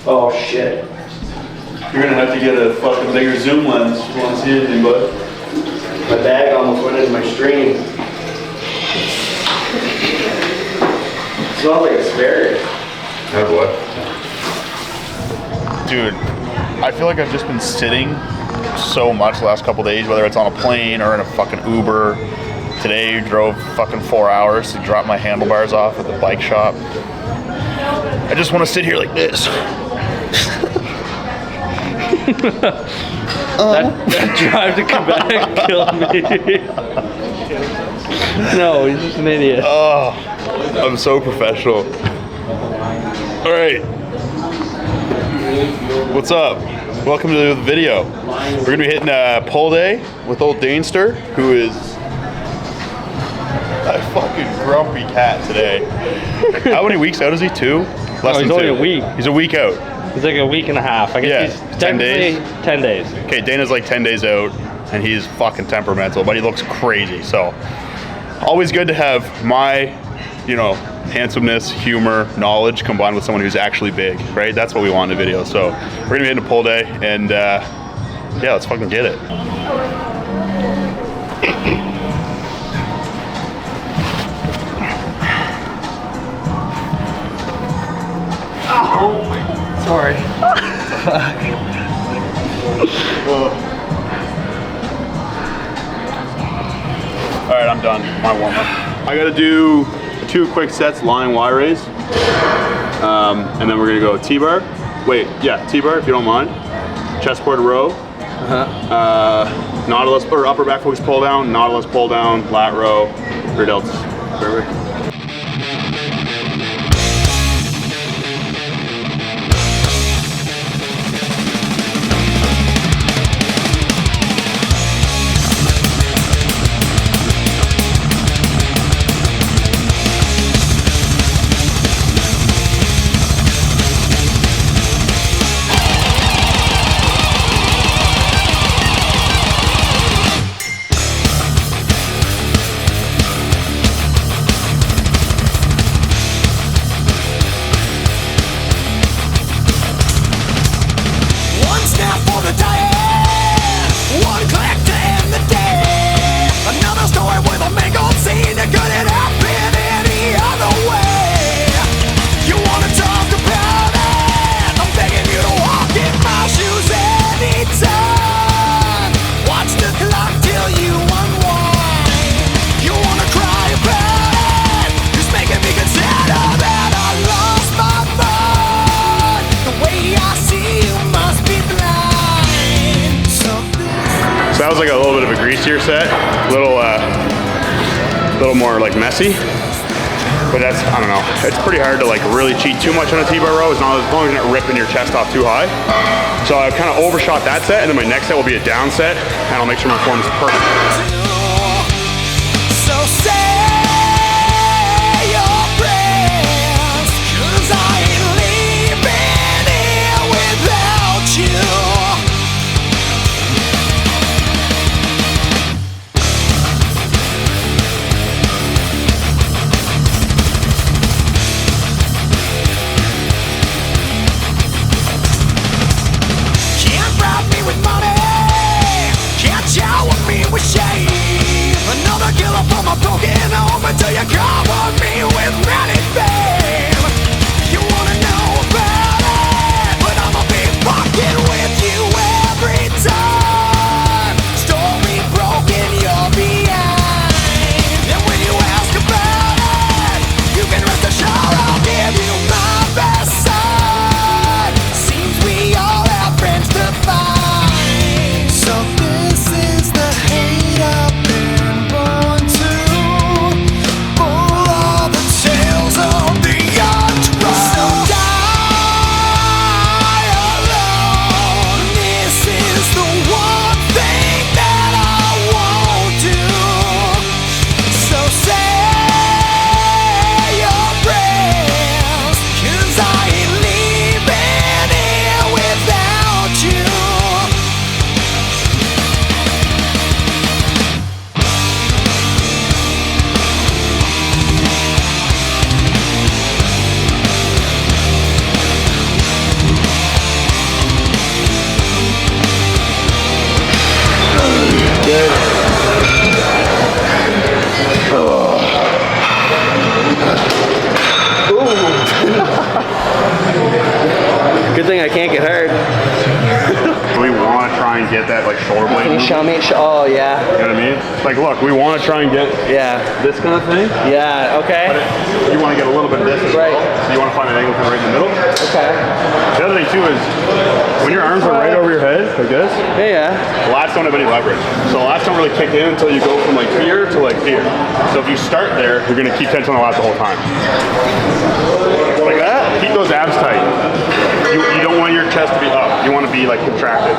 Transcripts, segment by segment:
Oh shit. You're gonna have to get a fucking bigger zoom lens if you want to see anything, bud. My bag almost went into my stream. It smells like asparagus. That's what? Dude, I feel like I've just been sitting so much the last couple days, whether it's on a plane or in a fucking Uber. Today, drove fucking 4 hours to drop my handlebars off at the bike shop. I just want to sit here like this. That drive to Quebec killed me. No, he's just an idiot. Oh, I'm so professional. All right. What's up? Welcome to the video. We're gonna be hitting a pull day with old Danester, who is a fucking grumpy cat today. How many weeks out is he? 2? Less than he's only 2. a week. He's a week out. He's like a week and a half. I guess Yeah, he's 10 days. 10 days. Okay, Dana's like 10 days out, and he's fucking temperamental, but he looks crazy. So, always good to have my, handsomeness, humor, knowledge combined with someone who's actually big, right? That's what we want in a video. So, we're gonna be hitting a pull day, and yeah, let's fucking get it. Sorry. All right, I'm done. My warm up. I gotta do 2 quick sets, lying Y raise, and then we're gonna go T-bar. Wait, yeah, T-bar if you don't mind. Chest quarter row. Nautilus or upper back focus pull down. Nautilus pull down. Lat row. Rear delts. Perfect. That was like a little bit of a greasier set, little more like messy, but that's, I don't know, it's pretty hard to like really cheat too much on a T-bar row as long as you're not ripping your chest off too high. So I kind of overshot that set, and then my next set will be a down set, and I'll make sure my form is perfect. So say your prayers, 'cause I ain't leaving here without you. Another killer for my broken home until you cover me with many fame. You wanna know about it, but I'ma be fucking with you every time. Story broken, you're behind. And when you ask about it, you can rest assured I'll give you my best side. Seems we all have friends to find. So this is the hate up there. Pull up thing I can't get hurt. We want to try and get that like shoulder blade. Can you movement. show me? Oh yeah. You know what I mean? Like, look, we want to try and get this kind of thing. Yeah. Okay. But you want to get a little bit of this as well. So you want to find an angle kind of right in the middle. Okay. The other thing too is when your arms are right over your head, like this. Yeah. Lats don't have any leverage. So lats don't really kick in until you go from like here to like here. So if you start there, you're gonna keep tense on the lats the whole time. Like that. Keep those abs tight. You don't want your chest to be up. You want to be like contracted.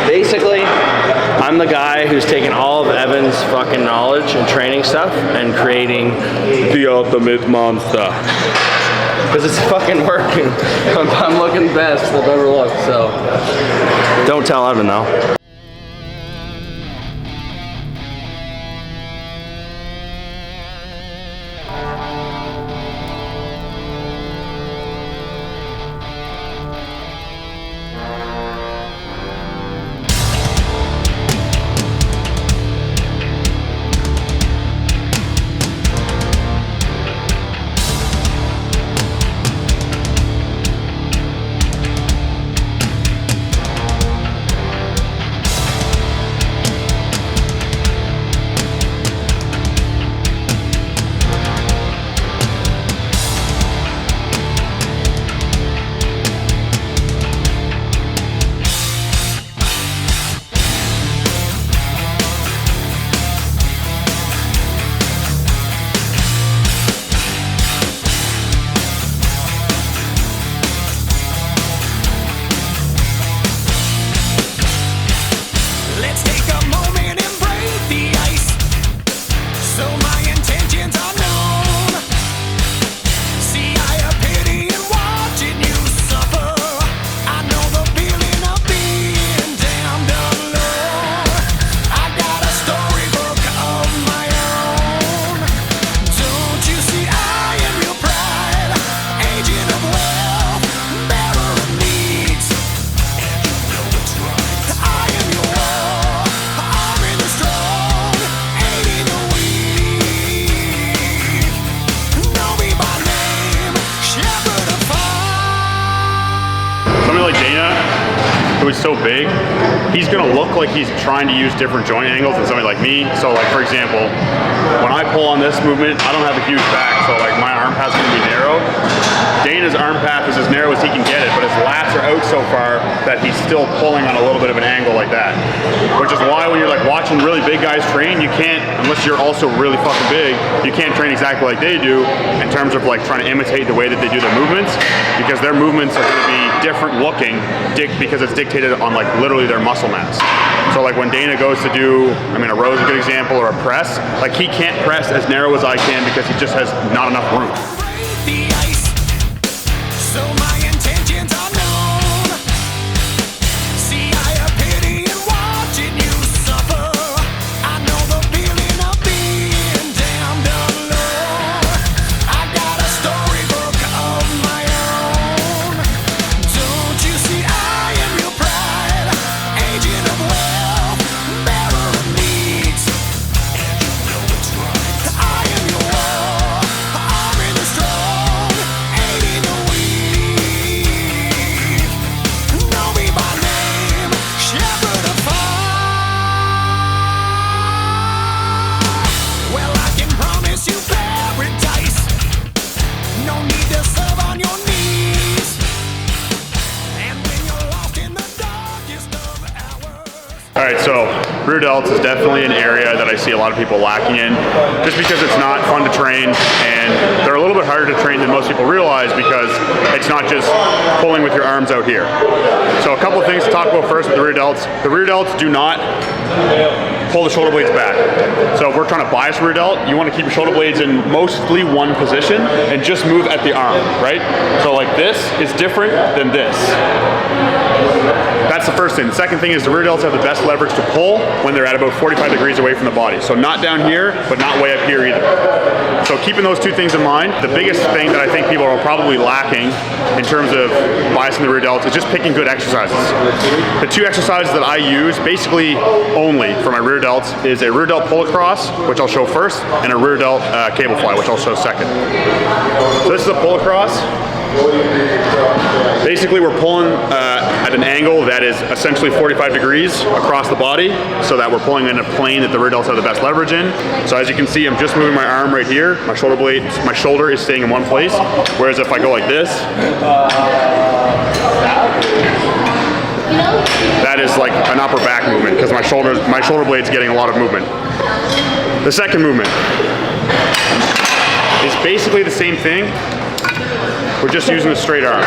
Basically, I'm the guy who's taking all of Evan's fucking knowledge and training stuff and creating the ultimate monster. Because it's fucking working. I'm looking best I've ever looked, so. Don't tell Evan though. who's so big, he's gonna look like he's trying to use different joint angles than somebody like me. So like, for example, when I pull on this movement, I don't have a huge back, so like my arm path's gonna be narrow. Dana's arm path is as narrow as he can get it, but his lats are out so far that he's still pulling on a little bit of an angle like that. Which is why when you're like watching really big guys train, you can't, unless you're also really fucking big, you can't train exactly like they do in terms of like trying to imitate the way that they do their movements, because their movements are gonna be different looking because it's dictated on like literally their muscle mass. So like when Dana goes to do, I mean a row is a good example, or a press, like he can't press as narrow as I can because he just has not enough room. So my intentions are known. See, I have pity in watching you suffer. I know the feeling of being damned alone. I got a storybook of my own. Don't you see I am your pride, agent of wealth, bearer of needs. And you know it's right. I am your wall, arm in the strong, aiding the weak. Alright, so rear delts is definitely an area that I see a lot of people lacking in, just because it's not fun to train, and they're a little bit harder to train than most people realize because it's not just pulling with your arms out here. So a couple of things to talk about first with the rear delts. The rear delts do not pull the shoulder blades back. So if we're trying to bias rear delt, you want to keep your shoulder blades in mostly one position and just move at the arm, right? So like this is different than this. That's that's the first thing. The second thing is the rear delts have the best leverage to pull when they're at about 45 degrees away from the body. So not down here, but not way up here either. So keeping those two things in mind, the biggest thing that I think people are probably lacking in terms of biasing the rear delts is just picking good exercises. The two exercises that I use basically only for my rear delts is a rear delt pull across, which I'll show first, and a rear delt cable fly, which I'll show second. So this is a pull across. Basically, we're pulling at an angle that is essentially 45 degrees across the body, so that we're pulling in a plane that the rear delts have the best leverage in. So as you can see, I'm just moving my arm right here. My shoulder blade, my shoulder is staying in one place. Whereas if I go like this, that is like an upper back movement because my shoulder blade's getting a lot of movement. The second movement is basically the same thing. We're just using the straight arm.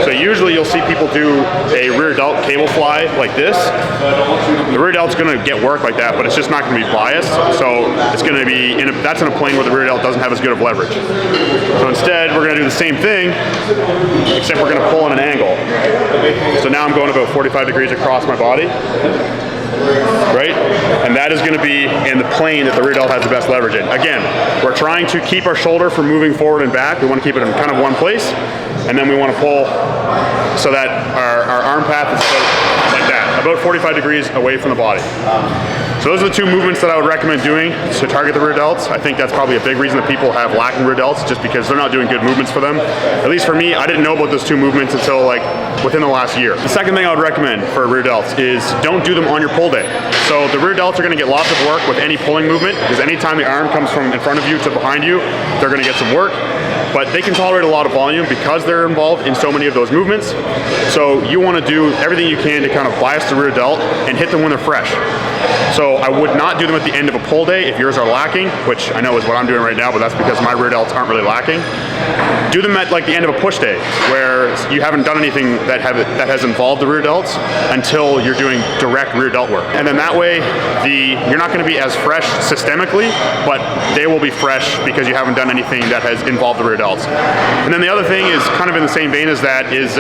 So usually you'll see people do a rear delt cable fly like this. The rear delt's gonna get work like that, but it's just not gonna be biased. So it's gonna be, that's in a plane where the rear delt doesn't have as good of leverage. So instead, we're gonna do the same thing, except we're gonna pull in an angle. So now I'm going about 45 degrees across my body. Right? And that is going to be in the plane that the rear delt has the best leverage in. Again, we're trying to keep our shoulder from moving forward and back. We want to keep it in kind of one place, and then we want to pull so that our arm path is like that, about 45 degrees away from the body. So those are the two movements that I would recommend doing to target the rear delts. I think that's probably a big reason that people have lacking rear delts, just because they're not doing good movements for them. At least for me, I didn't know about those two movements until like within the last year. The second thing I would recommend for rear delts is don't do them on your pull day. So the rear delts are gonna get lots of work with any pulling movement, because anytime the arm comes from in front of you to behind you, they're gonna get some work. But they can tolerate a lot of volume because they're involved in so many of those movements. So you want to do everything you can to kind of bias the rear delt and hit them when they're fresh. So I would not do them at the end of a pull day if yours are lacking, which I know is what I'm doing right now, but that's because my rear delts aren't really lacking. Do them at like the end of a push day, where you haven't done anything that has involved the rear delts until you're doing direct rear delt work. And then that way, you're not going to be as fresh systemically, but they will be fresh because you haven't done anything that has involved the rear delts. And then the other thing is kind of in the same vein as that is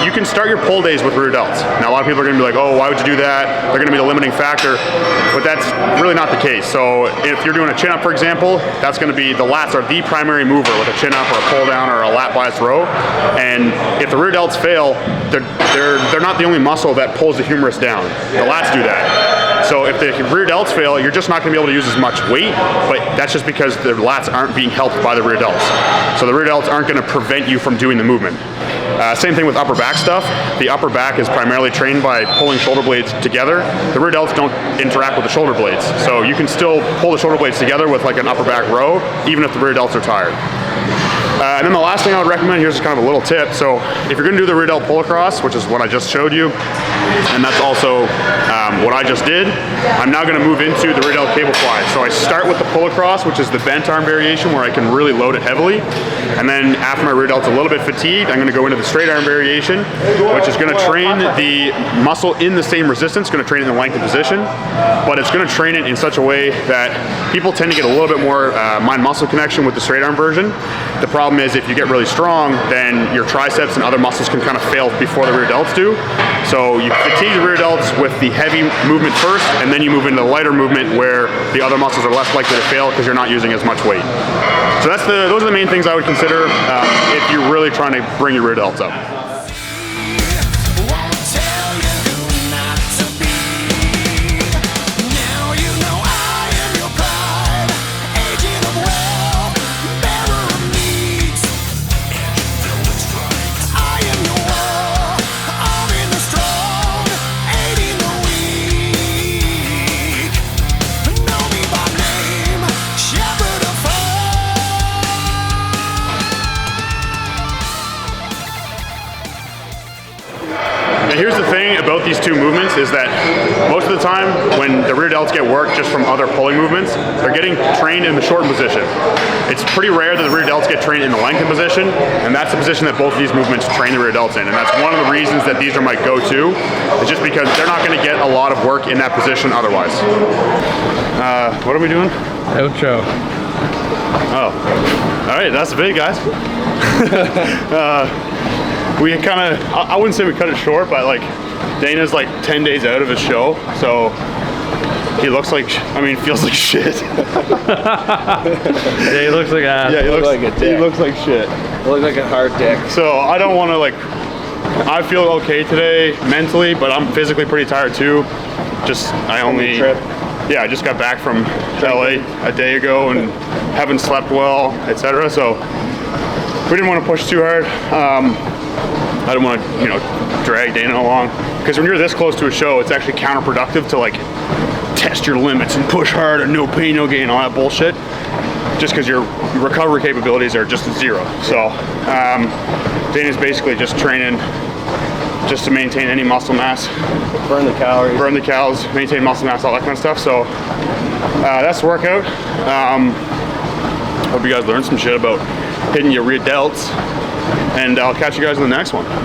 you can start your pull days with rear delts. Now a lot of people are going to be like, oh, why would you do that? They're going to be the limiting factor, but that's really not the case. So if you're doing a chin up, for example, that's going to be the lats are the primary mover with a chin up or a pull down or a lat bias row. And if the rear delts fail, they're not the only muscle that pulls the humerus down. The lats do that. So if the rear delts fail, you're just not going to be able to use as much weight, but that's just because the lats aren't being helped by the rear delts. So the rear delts aren't going to prevent you from doing the movement. Same thing with upper back stuff. The upper back is primarily trained by pulling shoulder blades together. The rear delts don't interact with the shoulder blades. So you can still pull the shoulder blades together with like an upper back row, even if the rear delts are tired. And then the last thing I would recommend, here's just kind of a little tip. So if you're going to do the rear delt pull across, which is what I just showed you, and that's also what I just did, I'm now going to move into the rear delt cable fly. So I start with the pull across, which is the bent arm variation where I can really load it heavily. And then after my rear delt's a little bit fatigued, I'm going to go into the straight arm variation, which is going to train the muscle in the same resistance, going to train it in the lengthened position, but it's going to train it in such a way that people tend to get a little bit more mind-muscle connection with the straight arm version. The problem is if you get really strong, then your triceps and other muscles can kind of fail before the rear delts do. So you fatigue the rear delts with the heavy movement first, and then you move into the lighter movement where the other muscles are less likely to fail because you're not using as much weight. So those are the main things I would consider if you're really trying to bring your rear delts up. And here's the thing about these two movements is that most of the time when the rear delts get work just from other pulling movements, they're getting trained in the shortened position. It's pretty rare that the rear delts get trained in the lengthened position, and that's the position that both of these movements train the rear delts in. And that's one of the reasons that these are my go-to, is just because they're not going to get a lot of work in that position otherwise. What are we doing? Outro. Oh, all right, that's the big guys. we kind of, I wouldn't say we cut it short, but like Dana's like 10 days out of his show, so he looks like, I mean, feels like shit. Yeah, he looks like ass. Yeah, he looks like a dick. He looks like shit. Look like a hard dick. So I don't want to like, I feel okay today mentally, but I'm physically pretty tired too. Just, I only, trip. yeah, I just got back from LA a day ago and haven't slept well, etc. So we didn't want to push too hard. I didn't want to, you know, drag Dana along, because when you're this close to a show, it's actually counterproductive to like test your limits and push hard and no pain, no gain, all that bullshit, just because your recovery capabilities are just zero. So Dana's basically just training just to maintain any muscle mass, Burn the calories. burn the calories, maintain muscle mass, all that kind of stuff. So that's the workout. Hope you guys learned some shit about hitting your rear delts, and I'll catch you guys in the next one.